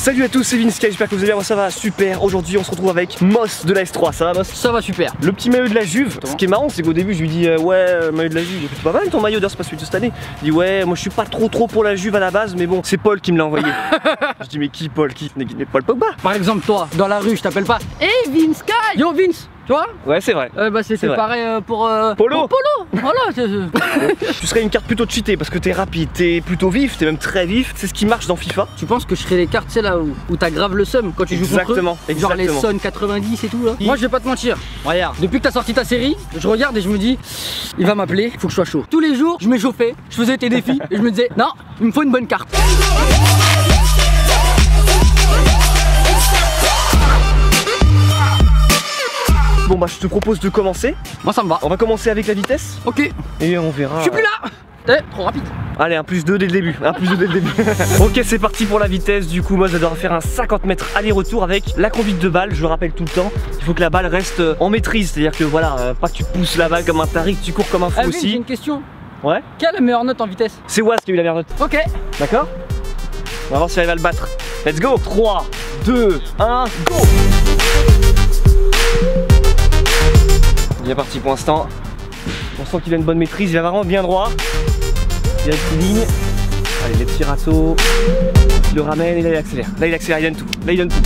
Salut à tous, c'est Vince, j'espère que vous allez bien, moi ça va super. Aujourd'hui on se retrouve avec Moss de la S3, ça va Moss? Ça va super. Le petit maillot de la Juve. Ce qui est marrant c'est qu'au début je lui dis ouais maillot de la Juve, c'est pas mal ton maillot d'ailleurs, c'est pas celui de cette année. Il dit ouais moi je suis pas trop pour la Juve à la base, mais bon c'est Paul qui me l'a envoyé. Je dis mais qui Paul? Qui n'est Paul Pogba? Par exemple toi, dans la rue je t'appelle pas hey Vince Sky. Yo Vince, tu vois? Ouais c'est vrai. Bah c'est pareil pour Polo. Voilà. Tu serais une carte plutôt cheatée parce que t'es rapide, t'es plutôt vif, t'es même très vif. C'est ce qui marche dans FIFA. Tu penses que je serais les cartes, c'est là où t'as grave le seum quand tu joues contre eux? Exactement. Genre les Son 90 et tout là. Moi je vais pas te mentir. Regarde, depuis que t'as sorti ta série, je regarde et je me dis il va m'appeler, faut que je sois chaud. Tous les jours je m'échauffais, je faisais tes défis et je me disais non, il me faut une bonne carte. Bon bah je te propose de commencer. Moi ça me va. On va commencer avec la vitesse. Ok. Et on verra. Je suis plus là. Trop rapide. Allez, un plus 2 dès le début. Un plus 2 dès le début. Ok, c'est parti pour la vitesse. Du coup, moi, je dois faire un 50 mètres aller-retour avec la conduite de balle. Je le rappelle tout le temps. Il faut que la balle reste en maîtrise. C'est-à-dire que voilà, pas que tu pousses la balle comme un taré, que tu cours comme un fou aussi. J'ai une question. Ouais. Quelle est la meilleure note en vitesse? C'est Waz qui a eu la meilleure note. Ok. D'accord. On va voir si elle va le battre. Let's go. 3, 2, 1, go. Bien parti pour l'instant. On sent qu'il a une bonne maîtrise. Il va vraiment bien droit. Il a une petite ligne. Allez, les petits râteaux. Il le ramène et là il accélère. Là il accélère, il donne tout. Là il donne tout.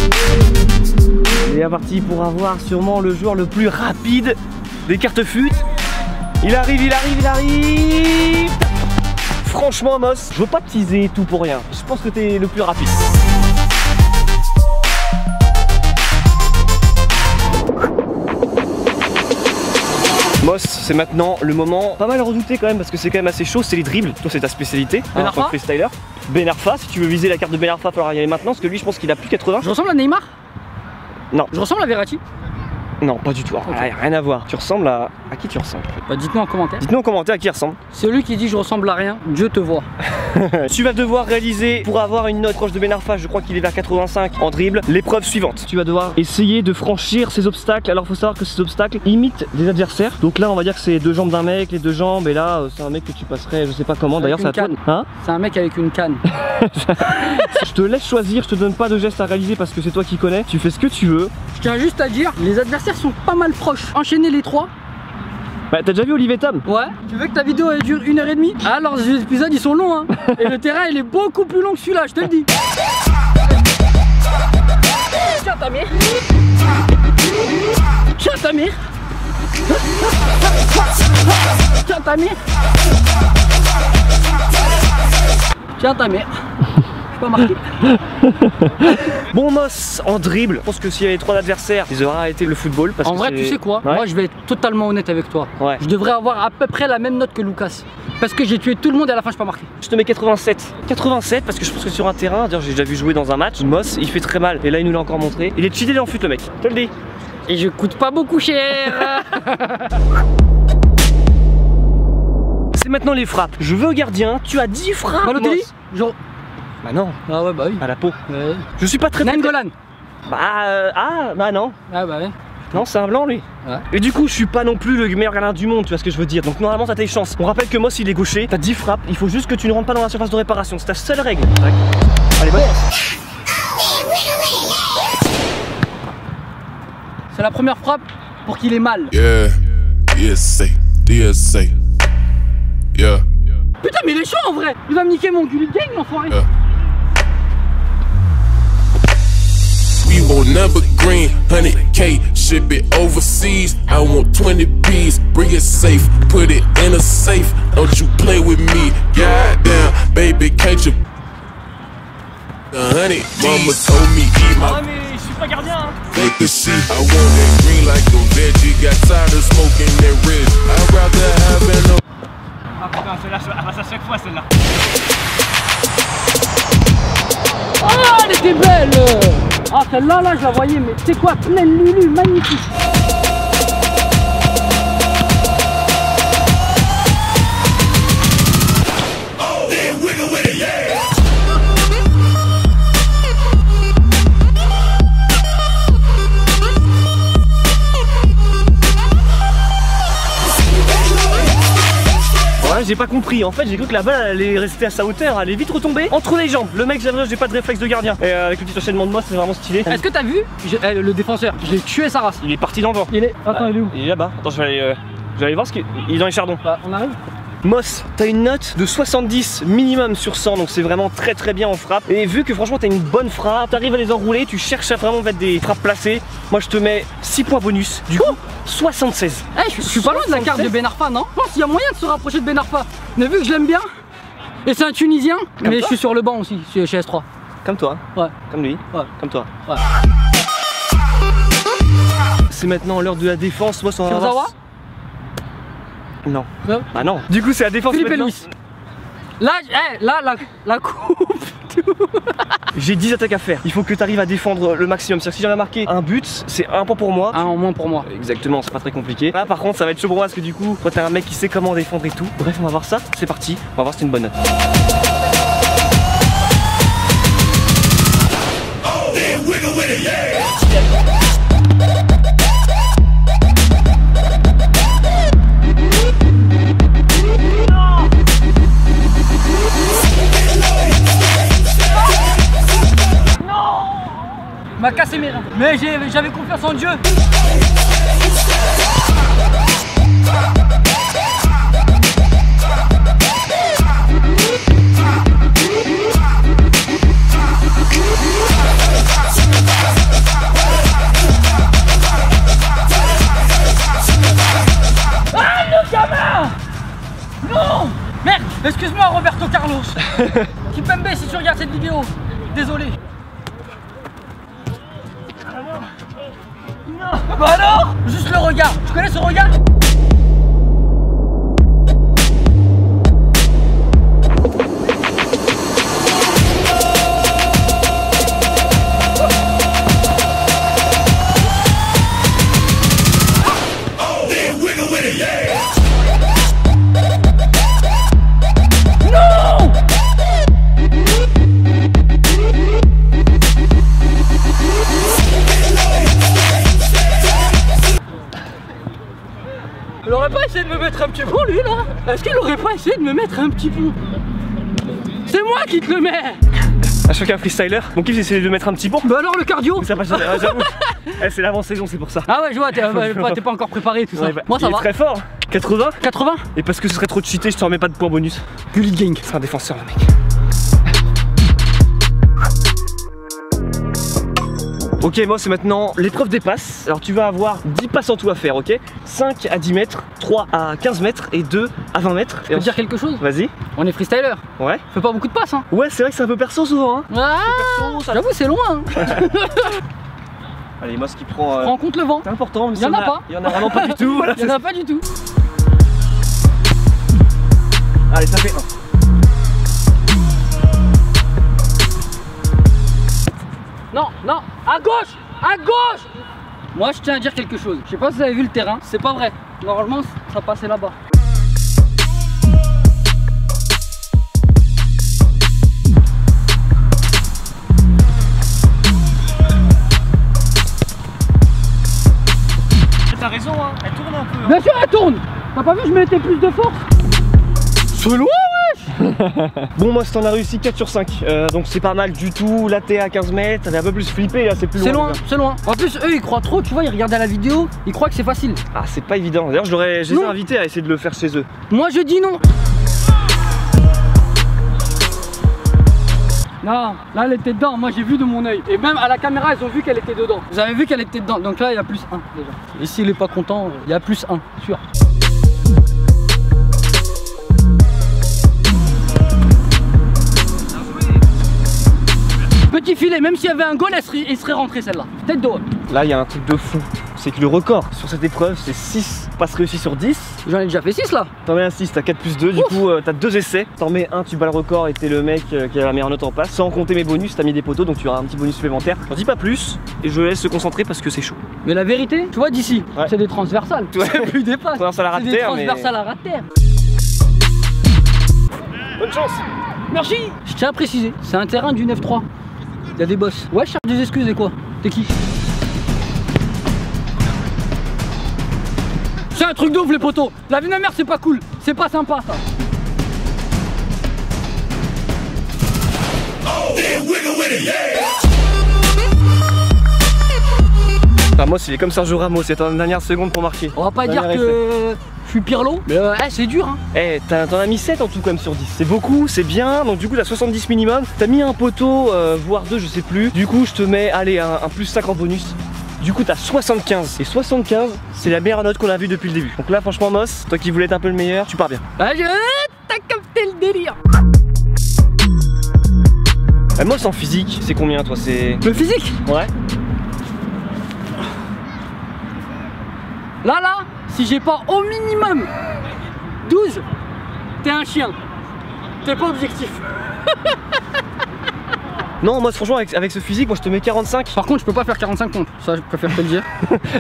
Il est bien parti pour avoir sûrement le joueur le plus rapide des cartes fut. Il arrive. Franchement Moss, je veux pas te teaser tout pour rien. Je pense que t'es le plus rapide. Moss, c'est maintenant le moment pas mal redouté quand même parce que c'est quand même assez chaud, c'est les dribbles. Toi c'est ta spécialité, Ben Arfa. freestyler. Ben Arfa, si tu veux viser la carte de Ben Arfa, il va falloir y aller maintenant parce que lui je pense qu'il a plus 80. Je ressemble à Neymar? Non. Je ressemble à Verratti? Non, pas du tout. Okay. Rien à voir. Tu ressembles à qui tu ressembles? Bah dites-nous en commentaire. Dites-nous en commentaire à qui il ressemble. Celui qui dit je ressemble à rien, Dieu te voit. Tu vas devoir réaliser, pour avoir une note proche de Ben Arfa, je crois qu'il est vers 85 en dribble, l'épreuve suivante. Tu vas devoir essayer de franchir ces obstacles. Alors faut savoir que ces obstacles imitent des adversaires. Donc là on va dire que c'est les deux jambes d'un mec, les deux jambes, et là c'est un mec que tu passerais je sais pas comment. D'ailleurs c'est à toi. Hein? C'est un mec avec une canne. Je te laisse choisir, je te donne pas de geste à réaliser parce que c'est toi qui connais. Tu fais ce que tu veux. Je tiens juste à dire, les adversaires sont pas mal proches. Enchaîner les trois. Bah t'as déjà vu Olivier Tom? Ouais. Tu veux que ta vidéo elle dure 1h30? Alors les épisodes ils sont longs hein. Et le terrain il est beaucoup plus long que celui-là, je te le dis. Tiens ta mère. Tiens ta mère. Tiens ta mère. Tiens ta mère. Pas marqué. Bon Moss, en dribble, je pense que s'il y avait 3 adversaires, ils auraient arrêté le football parce en vrai tu sais quoi, moi je vais être totalement honnête avec toi. Je devrais avoir à peu près la même note que Lucas. Parce que j'ai tué tout le monde et à la fin je suis pas marqué. Je te mets 87. 87 parce que je pense que sur un terrain, d'ailleurs j'ai déjà vu jouer dans un match, Moss il fait très mal. Et là il nous l'a encore montré. Il est cheaté en fut le mec, je te le dis. Et je coûte pas beaucoup cher. C'est maintenant les frappes. Je veux gardien, tu as 10 frappes. Balotelli genre... Bah non. Ah ouais bah oui. À la peau. Ouais. Je suis pas très Nainggolan. Bah non. Ah bah ouais. Non c'est un blanc lui. Ouais. Et du coup je suis pas non plus le meilleur gardien du monde, tu vois ce que je veux dire. Donc normalement t'as tes chances. On rappelle que Moss il est gaucher, t'as 10 frappes, il faut juste que tu ne rentres pas dans la surface de réparation. C'est ta seule règle. Ouais. Allez bonne chance. C'est la première frappe pour qu'il ait mal. Yeah, DSA. Yeah. Putain mais il est chaud en vrai. Il va me niquer mon Gulli Gang l'enfoiré. Yeah. We want number green, 100K, ship it overseas. I want 20 B's, bring it safe, put it in a safe. Don't you play with me, goddamn, baby, can't you? 100, mama told me eat my. Ah mais je suis pas gardien hein. Take the sheet, I want that green like a veggie. Got tired of smoking that red. I'd rather have an. Ah putain, celle-là, elle passe à chaque fois celle-là. Oh elle était belle. Ah celle-là là je la voyais mais c'est quoi, pleine Lulu, magnifique. j'ai pas compris. En fait, j'ai cru que la balle allait rester à sa hauteur, elle est vite retombée entre les jambes. Le mec, j'ai pas de réflexe de gardien. Et avec le petit enchaînement de moi, c'est vraiment stylé. Est-ce que t'as vu le défenseur? Je l'ai tué sa race. Il est parti dans le vent. Il est. Attends, il est où? Il est là-bas. Attends, je vais aller voir ce qu'il est dans les chardons. Bah, on arrive. Moss, t'as une note de 70 minimum sur 100, donc c'est vraiment très bien en frappe. Et vu que franchement t'as une bonne frappe, t'arrives à les enrouler, tu cherches à vraiment mettre des frappes placées. Moi je te mets 6 points bonus, du coup 76. Je suis pas loin de la carte de Ben Arfa, non? Je pense qu'il y a moyen de se rapprocher de Ben Arfa. Mais vu que je l'aime bien, et c'est un Tunisien, mais je suis sur le banc aussi, chez S3. Comme toi. Ouais. Comme lui. Ouais. Comme toi. Ouais. C'est maintenant l'heure de la défense. Moi, Kurzawa? Non. Non. Bah non. Du coup, c'est la défense. Philippe et Louis. Là, la coupe. J'ai 10 attaques à faire. Il faut que tu arrives à défendre le maximum. C'est-à-dire que si j'en ai marqué un but, c'est un point pour moi. Un en moins pour moi. Exactement, c'est pas très compliqué. Là, par contre, ça va être chaud pour moi parce que du coup, toi, t'es un mec qui sait comment défendre et tout. Bref, on va voir ça. C'est parti. On va voir si c'est une bonne note. M'a cassé mes reins. Mais j'avais confiance en Dieu. Ah le gamin! Non! Merde! Excuse-moi Roberto Carlos. Kipembe si tu regardes cette vidéo. Désolé. Bah alors! Juste le regard! Tu connais ce regard? Il aurait pas essayé de me mettre un petit pont lui là? Est-ce qu'il aurait pas essayé de me mettre un petit pont? C'est moi qui te le mets! À chacun freestyler, mon kiff c'est d'essayer de mettre un petit pont. Bah alors le cardio? Ça passe, j'avoue. C'est l'avant-saison, c'est pour ça. Ah ouais je vois, t'es pas encore préparé tout ça. Ouais, bah, moi ça il va. est très fort. 80. 80. Et parce que ce serait trop cheaté, je te remets pas de points bonus. Gullit Gang. C'est un défenseur le mec. Ok, moi c'est maintenant l'épreuve des passes. Alors tu vas avoir 10 passes en tout à faire, ok? 5 à 10 mètres, 3 à 15 mètres et 2 à 20 mètres. Je peux te dire quelque chose? Vas-y. On est freestyler. Ouais. Fais pas beaucoup de passes hein. Ouais, c'est vrai que c'est un peu perso souvent hein. Ah, j'avoue c'est loin hein. Allez, moi ce qui prend... Prends en compte le vent. C'est important, mais il y en a pas. Il y en a vraiment pas du tout. Voilà, il y en a pas du tout. Allez, ça fait 1. Non, non, à gauche! À gauche! Moi je tiens à dire quelque chose. Je sais pas si vous avez vu le terrain, c'est pas vrai. Normalement ça passait là-bas. T'as raison hein, elle tourne un peu. Hein. Bien sûr elle tourne! T'as pas vu je mettais plus de force? C'est loin wesh. Bon moi si t'en as réussi 4 sur 5 donc c'est pas mal du tout. Là t'es à 15 mètres, t'avais un peu plus flippé, là c'est plus loin. C'est loin, c'est loin. En plus eux ils croient trop, tu vois, ils regardent à la vidéo, ils croient que c'est facile. Ah c'est pas évident, d'ailleurs je les ai invités à essayer de le faire chez eux. Moi je dis non. Non, là elle était dedans, moi j'ai vu de mon oeil. Et même à la caméra ils ont vu qu'elle était dedans. Vous avez vu qu'elle était dedans, donc là il y a plus 1 déjà. Et s'il est pas content, il y a plus 1, sûr. Petit filet, même s'il y avait un goal, elle serait rentrée celle-là. Tête de haut. Là il y a un truc de fou, c'est que le record sur cette épreuve c'est 6 passes réussies sur 10. J'en ai déjà fait 6 là. T'en mets un 6, t'as 4 plus 2, du coup t'as 2 essais. T'en mets un, tu bats le record et t'es le mec qui a la meilleure note en passe. Sans compter mes bonus, t'as mis des poteaux donc tu auras un petit bonus supplémentaire. J'en dis pas plus et je laisse se concentrer parce que c'est chaud. Mais la vérité, tu vois d'ici, ouais. C'est des transversales. Ouais. C'est plus des passes. C'est des transversales à ras de terre. Bonne chance. Merci. Je tiens à préciser, c'est un terrain du 9-3. Il y a des boss. Ouais, je cherche des excuses et quoi? T'es qui? C'est un truc de ouf les potos. La vie de ma mère c'est pas cool. C'est pas sympa ça. Enfin, Moss il est comme Sergio Ramos, c'est en dernière seconde pour marquer. On va pas dire que je suis Pirlo, mais c'est dur hein. Eh, t'en as mis 7 en tout quand même sur 10. C'est beaucoup, c'est bien, donc du coup t'as 70 minimum. T'as mis un poteau, voire 2, je sais plus. Du coup je te mets, allez, un plus 5 en bonus. Du coup t'as 75. Et 75, c'est la meilleure note qu'on a vue depuis le début. Donc là franchement Moss, toi qui voulais être un peu le meilleur, tu pars bien. T'as capté le délire. Moss en physique, c'est combien toi? C'est... Le physique? Ouais. Là, si j'ai pas au minimum 12, t'es un chien. T'es pas objectif. Non, moi franchement avec ce physique, moi je te mets 45. Par contre je peux pas faire 45 pompes, ça je préfère te le dire.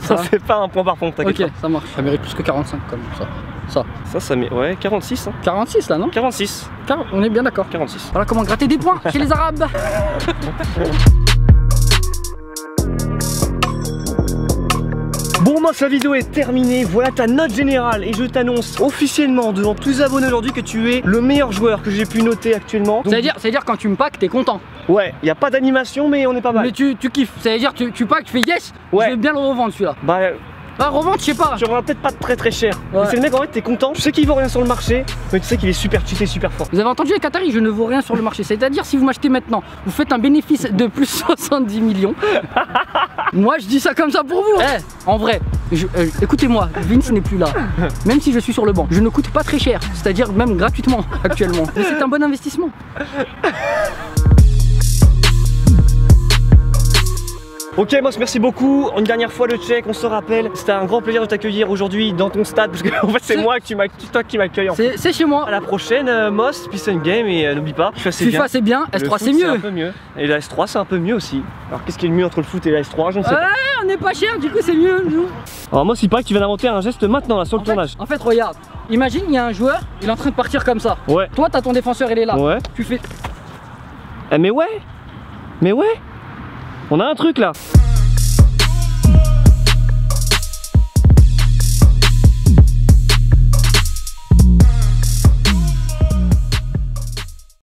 Ça c'est pas un point par pompe, t'inquiète. Ok, ça marche, ça mérite plus que 45 comme ça. Ça met, ouais, 46 hein. 46 là non? 46. On est bien d'accord. 46. Voilà comment gratter des points chez les Arabes. Bon Moss, la vidéo est terminée, voilà ta note générale et je t'annonce officiellement devant tous les abonnés aujourd'hui que tu es le meilleur joueur que j'ai pu noter actuellement. C'est-à-dire quand tu me packs t'es content. Ouais, y a pas d'animation mais on est pas mal. Mais tu kiffes, c'est-à-dire tu packs, tu fais yes, ouais. Je vais bien le revendre celui-là. Bah revendre je sais pas. Tu revends peut-être pas très cher. Ouais. C'est le mec en fait t'es content, tu sais qu'il vaut rien sur le marché, mais tu sais qu'il est super cheaté, super fort. Vous avez entendu les Qataris, je ne vaux rien sur le marché. C'est-à-dire si vous m'achetez maintenant, vous faites un bénéfice de plus 70 millions. Moi je dis ça comme ça pour vous. En vrai, écoutez-moi, Vince n'est plus là. Même si je suis sur le banc, je ne coûte pas très cher. C'est-à-dire même gratuitement actuellement. Et c'est un bon investissement. Ok Moss, merci beaucoup. Une dernière fois le check, on se rappelle. C'était un grand plaisir de t'accueillir aujourd'hui dans ton stade parce que en fait c'est toi qui m'accueille. C'est chez moi. À la prochaine Moss, Peace and Game et n'oublie pas, FIFA c'est bien, S3 c'est mieux. Un peu mieux. Et la S3 c'est un peu mieux aussi. Alors qu'est-ce qui est le mieux entre le foot et la S3? Je ne sais pas. On n'est pas cher, du coup c'est mieux. Alors Moss, il paraît que tu viens d'inventer un geste maintenant là sur le tournage. En fait regarde, imagine il y a un joueur, il est en train de partir comme ça. Ouais. Toi t'as ton défenseur, il est là. Ouais. Tu fais. Mais ouais. On a un truc là.